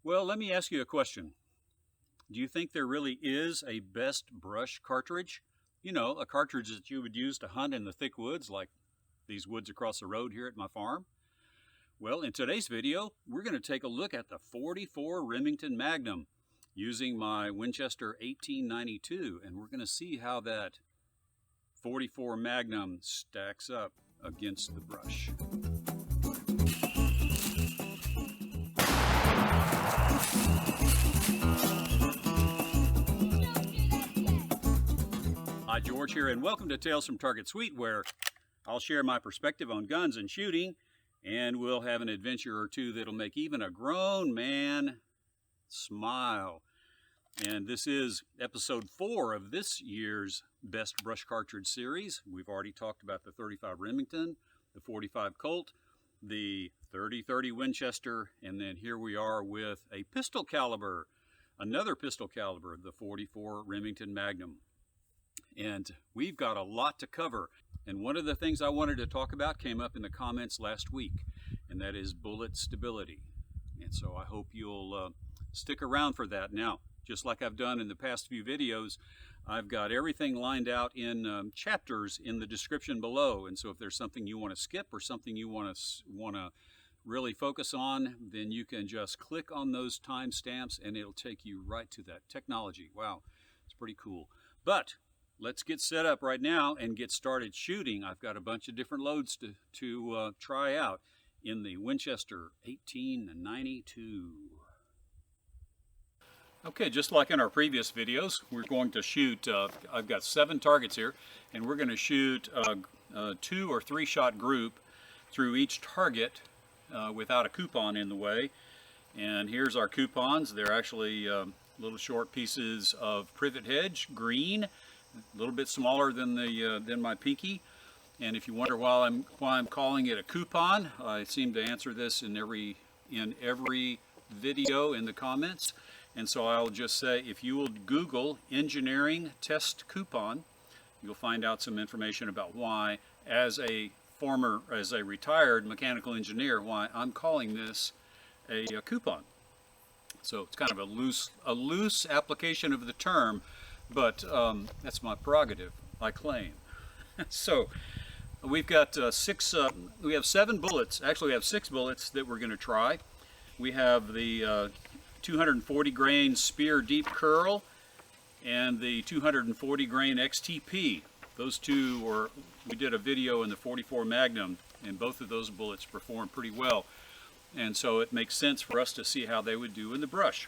Well, let me ask you a question. Do you think there really is a best brush cartridge? You know, a cartridge that you would use to hunt in the thick woods, like these woods across the road here at my farm? Well, in today's video, we're going to take a look at the 44 Remington Magnum using my Winchester 1892, and we're going to see how that 44 Magnum stacks up against the brush. Hi, George here, and welcome to Tales from Target Suite, where I'll share my perspective on guns and shooting, and we'll have an adventure or two that'll make even a grown man smile. And this is episode 4 of this year's Best Brush Cartridge series. We've already talked about the 35 Remington, the 45 Colt, the 30-30 Winchester, and then here we are with a pistol caliber, another pistol caliber, the 44 Remington Magnum. And we've got a lot to cover. And one of the things I wanted to talk about came up in the comments last week, and that is bullet stability. And so I hope you'll stick around for that. Now, just like I've done in the past few videos, I've got everything lined out in chapters in the description below. And so if there's something you want to skip or something you want to really focus on, then you can just click on those timestamps and it'll take you right to that technology. Wow, it's pretty cool. But let's get set up right now and get started shooting. I've got a bunch of different loads to try out in the Winchester 1892. Okay, just like in our previous videos, we're going to shoot, I've got 7 targets here, and we're going to shoot a 2 or 3 shot group through each target without a coupon in the way. And here's our coupons. They're actually little short pieces of privet hedge, green, a little bit smaller than my pinky. And if you wonder why I'm calling it a coupon, I seem to answer this in every video in the comments. And so I'll just say, if you will Google engineering test coupon, you'll find out some information about why, as a retired mechanical engineer, why I'm calling this a coupon. So it's kind of a loose application of the term, but that's my prerogative, I claim. So we've got we have 7 bullets. Actually, we have 6 bullets that we're going to try. We have the 240 grain Speer deep curl and the 240 grain XTP. Those two we did a video in the 44 Magnum, and both of those bullets performed pretty well. And so it makes sense for us to see how they would do in the brush.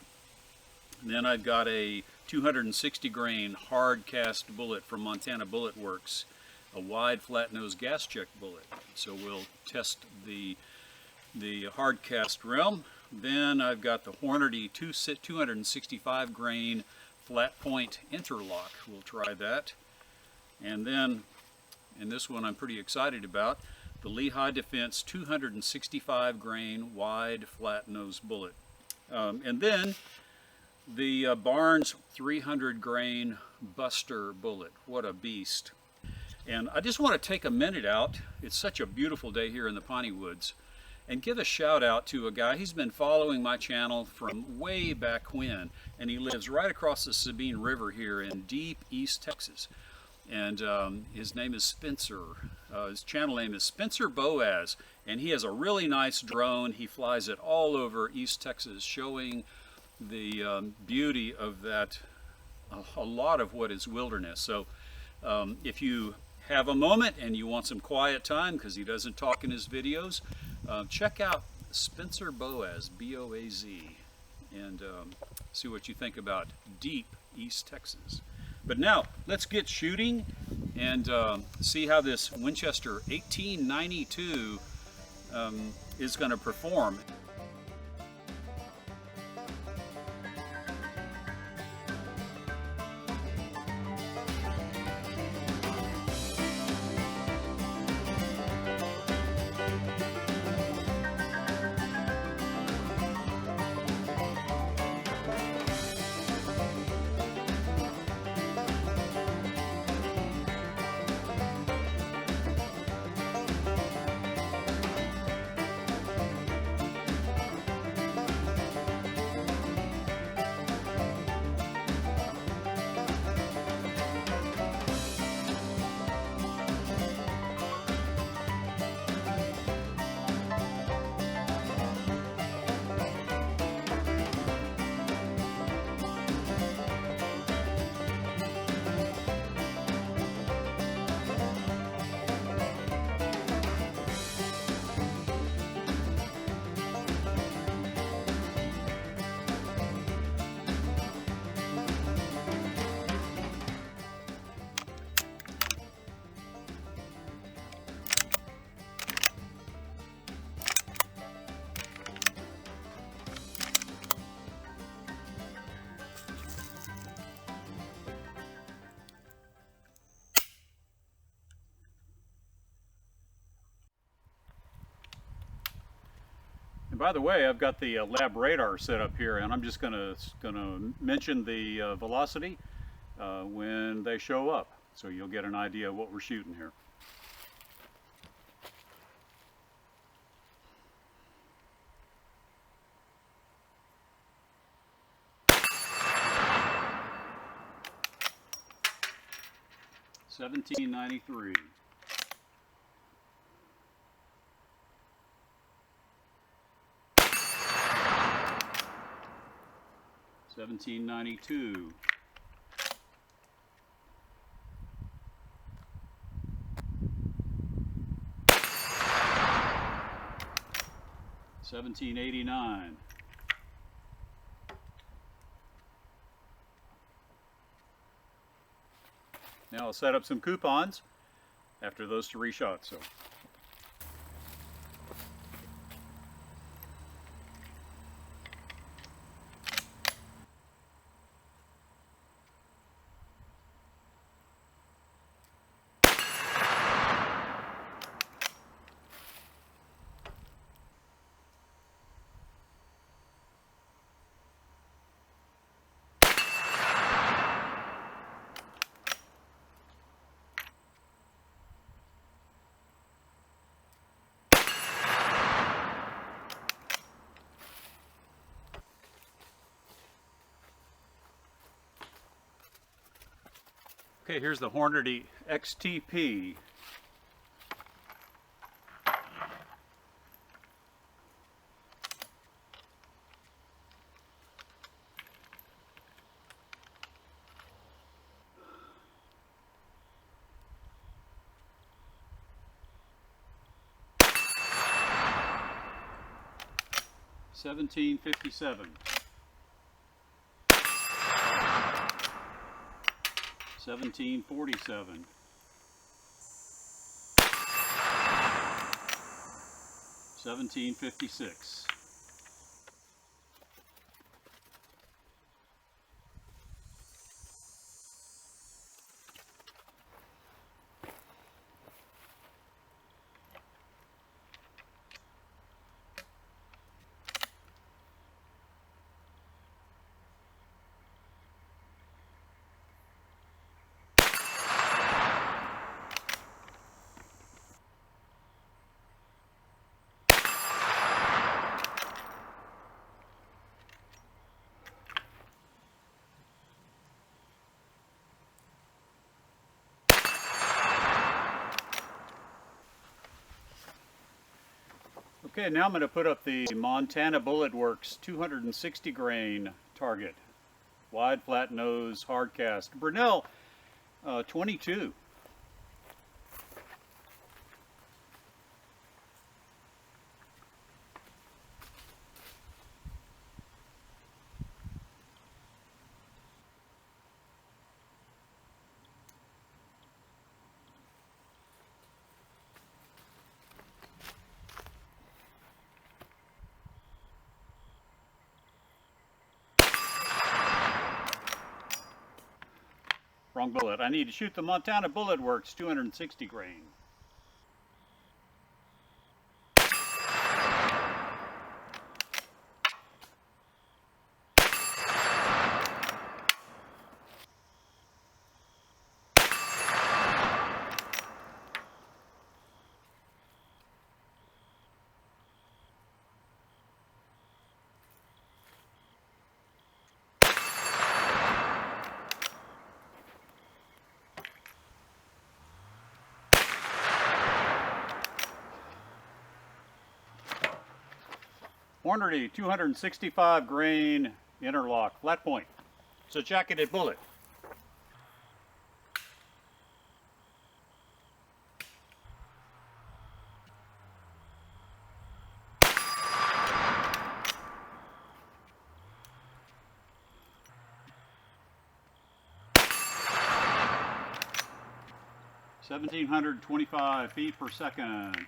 And then I've got a 260 grain hard cast bullet from Montana Bullet Works, a wide flat nose gas check bullet. So we'll test the hard cast realm. Then I've got the Hornady 265 grain flat point interlock. We'll try that. And then, and this one I'm pretty excited about, the Lehigh Defense 265 grain wide flat nose bullet. And then the Barnes 300 grain Buster bullet. What a beast. And I just want to take a minute out. It's such a beautiful day here in the Piney Woods, and give a shout out to a guy. He's been following my channel from way back when, and he lives right across the Sabine River here in deep East Texas. And his name is Spencer. His channel name is Spencer Boaz, and he has a really nice drone. He flies it all over East Texas, showing the beauty of that, a lot of what is wilderness. So if you have a moment and you want some quiet time, because he doesn't talk in his videos, check out Spencer Boaz, B-O-A-Z, and see what you think about deep East Texas. But now, let's get shooting and see how this Winchester 1892 is going to perform. by the way, I've got the lab radar set up here, and I'm just gonna mention the velocity when they show up, so you'll get an idea of what we're shooting here. $17.93. $17.92. $17.89. Now I'll set up some coupons after those 3 shots. So. Okay, here's the Hornady XTP. $17.57. $17.47. $17.56. Okay, now I'm going to put up the Montana Bullet Works 260 grain target. Wide, flat nose, hard cast. Brunel 22. Wrong bullet. I need to shoot the Montana Bullet Works 260 grain. Hornady 265 grain interlock, flat point. It's a jacketed bullet. (1,725 feet per second).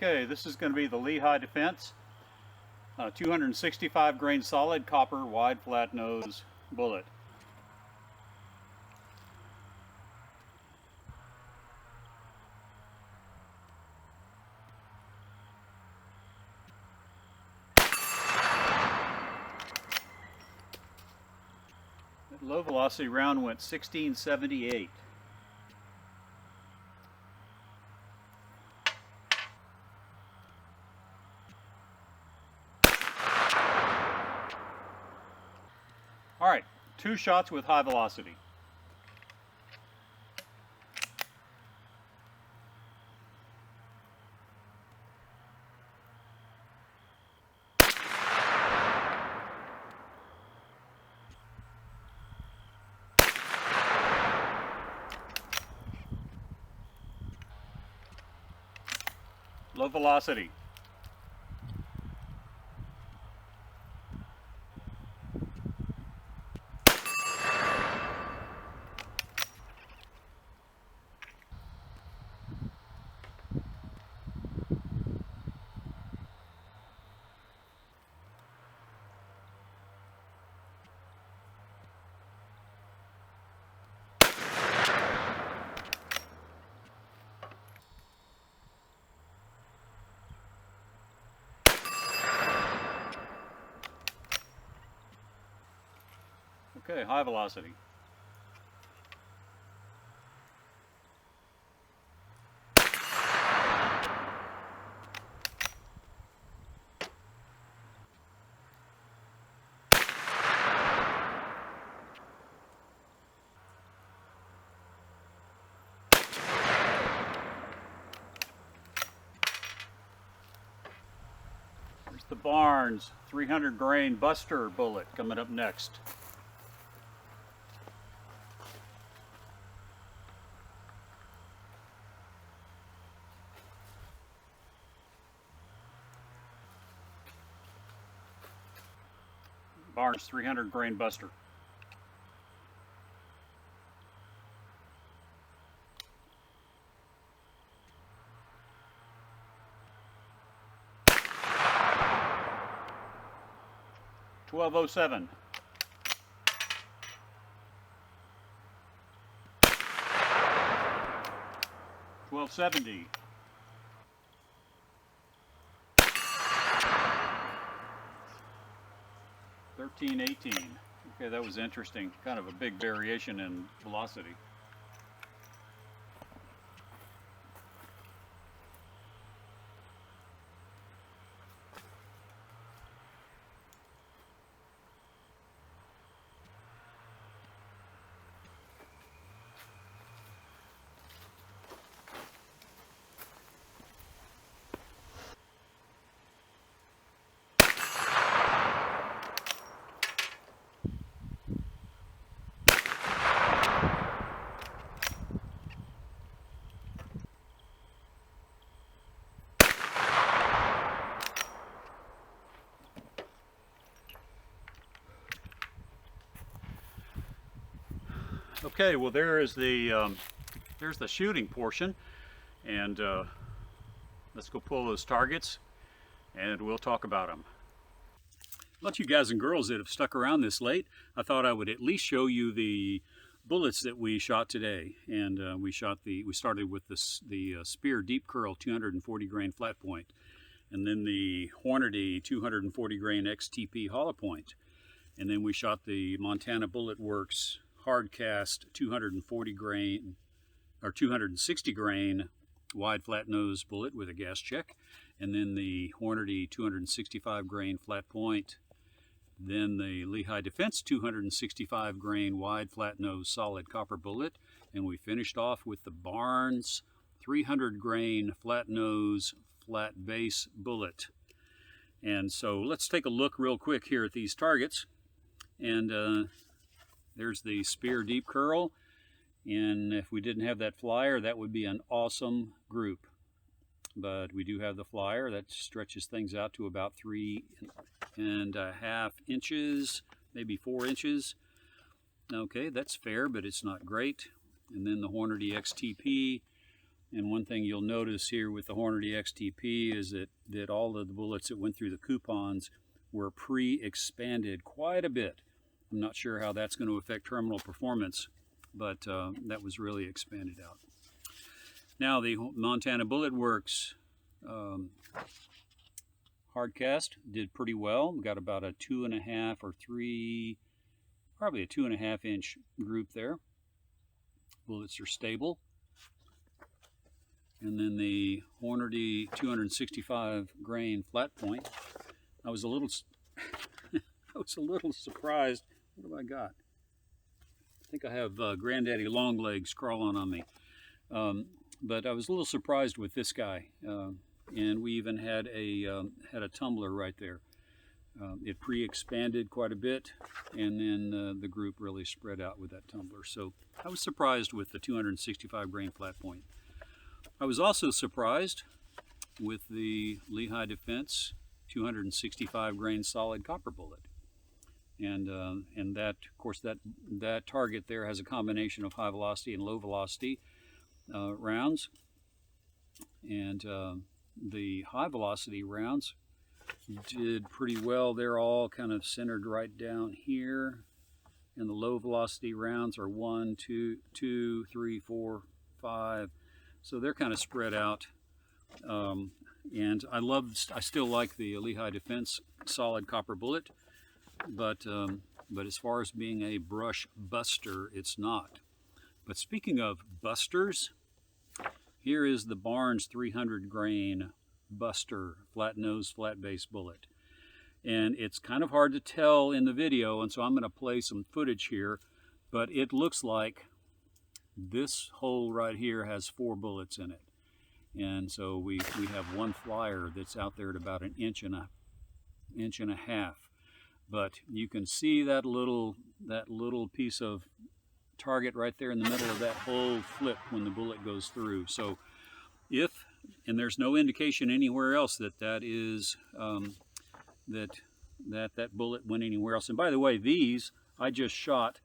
Okay, this is going to be the Lehigh Defense 265 grain solid copper wide flat nose bullet. That low velocity round went 1678. All right, 2 shots with high velocity. Low velocity. Okay, high velocity. Here's the Barnes 300 grain Buster bullet coming up next. Barnes 300 grain Buster. $12.07. $12.70. $13.18. Okay, that was interesting. Kind of a big variation in velocity. Okay, well there's the shooting portion, and let's go pull those targets and we'll talk about them. Let you guys and girls that have stuck around this late, I thought I would at least show you the bullets that we shot today. And we started with the Speer Deep Curl 240 grain flat point, and then the Hornady 240 grain XTP hollow point, and then we shot the Montana Bullet Works hard cast 240 grain or 260 grain wide flat nose bullet with a gas check, and then the Hornady 265 grain flat point, then the Lehigh Defense 265 grain wide flat nose solid copper bullet, and we finished off with the Barnes 300 grain flat nose flat base bullet. And so let's take a look real quick here at these targets. And there's the Speer Deep Curl, and if we didn't have that flyer, that would be an awesome group. But we do have the flyer that stretches things out to about 3.5 inches, maybe 4 inches. Okay, that's fair, but it's not great. And then the Hornady XTP And one thing you'll notice here with the Hornady XTP is that all of the bullets that went through the coupons were pre-expanded quite a bit. I'm not sure how that's going to affect terminal performance, but that was really expanded out. Now the Montana Bullet Works hardcast did pretty well. We got about a 2.5 or 3, probably a 2.5 inch group there. Bullets are stable. And then the Hornady 265 grain flat point. I was a little surprised. What have I got? I think I have Granddaddy Longlegs crawling on me. But I was a little surprised with this guy. And we even had a tumbler right there. It pre-expanded quite a bit, and then the group really spread out with that tumbler. So I was surprised with the 265 grain flat point. I was also surprised with the Lehigh Defense 265 grain solid copper bullet. And that, of course, that target there has a combination of high velocity and low velocity rounds. And the high velocity rounds did pretty well. They're all kind of centered right down here. And the low velocity rounds are 1, 2, 3, 4, 5. So they're kind of spread out. And I still like the Lehigh Defense solid copper bullet, but as far as being a brush buster, it's not. But speaking of busters, here is the Barnes 300 grain buster flat nose flat base bullet. And it's kind of hard to tell in the video, and so I'm going to play some footage here, but it looks like this hole right here has 4 bullets in it. And so we have one flyer that's out there at about an inch and a half. But you can see that little piece of target right there in the middle of that hole flip when the bullet goes through. So and there's no indication anywhere else that that bullet went anywhere else. And by the way, these I just shot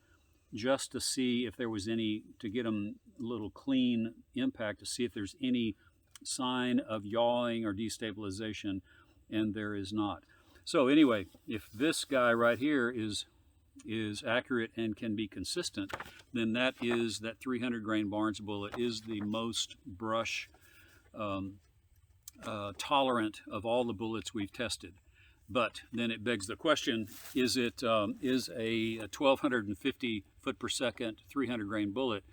just to see if there was any, to get them a little clean impact, to see if there's any sign of yawing or destabilization, and there is not. So anyway, if this guy right here is accurate and can be consistent, then that 300 grain Barnes bullet is the most brush tolerant of all the bullets we've tested. But then it begs the question, is a 1250 foot per second 300 grain bullet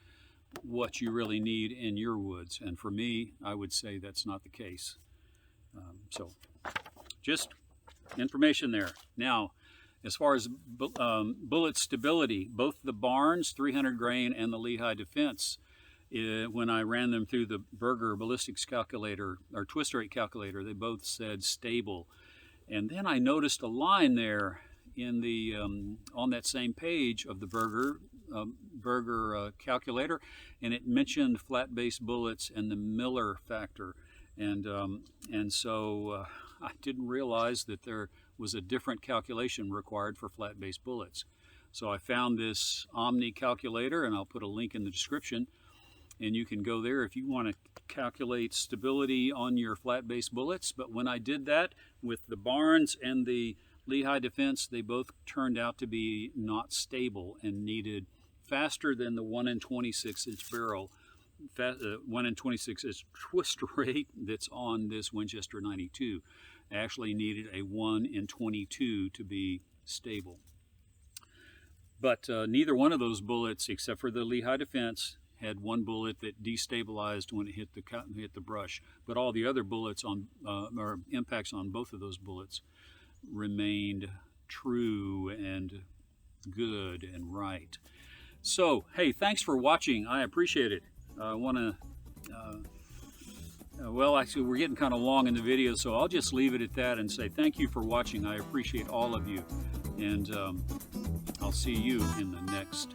what you really need in your woods? And for me, I would say that's not the case. So just information there. Now, as far as bullet stability, both the Barnes 300 grain and the Lehigh Defense, when I ran them through the Berger ballistics calculator or twist rate calculator, they both said stable. And then I noticed a line there in the on that same page of the Berger calculator, and it mentioned flat base bullets and the Miller factor, and so I didn't realize that there was a different calculation required for flat base bullets. So I found this Omni calculator, and I'll put a link in the description, and you can go there if you want to calculate stability on your flat base bullets. But when I did that with the Barnes and the Lehigh Defense, they both turned out to be not stable and needed faster than the 1 in 26 inch barrel, 1 in 26 inch twist rate that's on this Winchester 92. Actually needed a 1 in 22 to be stable. But neither one of those bullets, except for the Lehigh Defense, had one bullet that destabilized when it hit the brush. But all the other bullets or impacts on both of those bullets remained true and good and right. So, hey, thanks for watching. I appreciate it. I want to, well, actually, we're getting kind of long in the video, so I'll just leave it at that and say thank you for watching. I appreciate all of you, and I'll see you in the next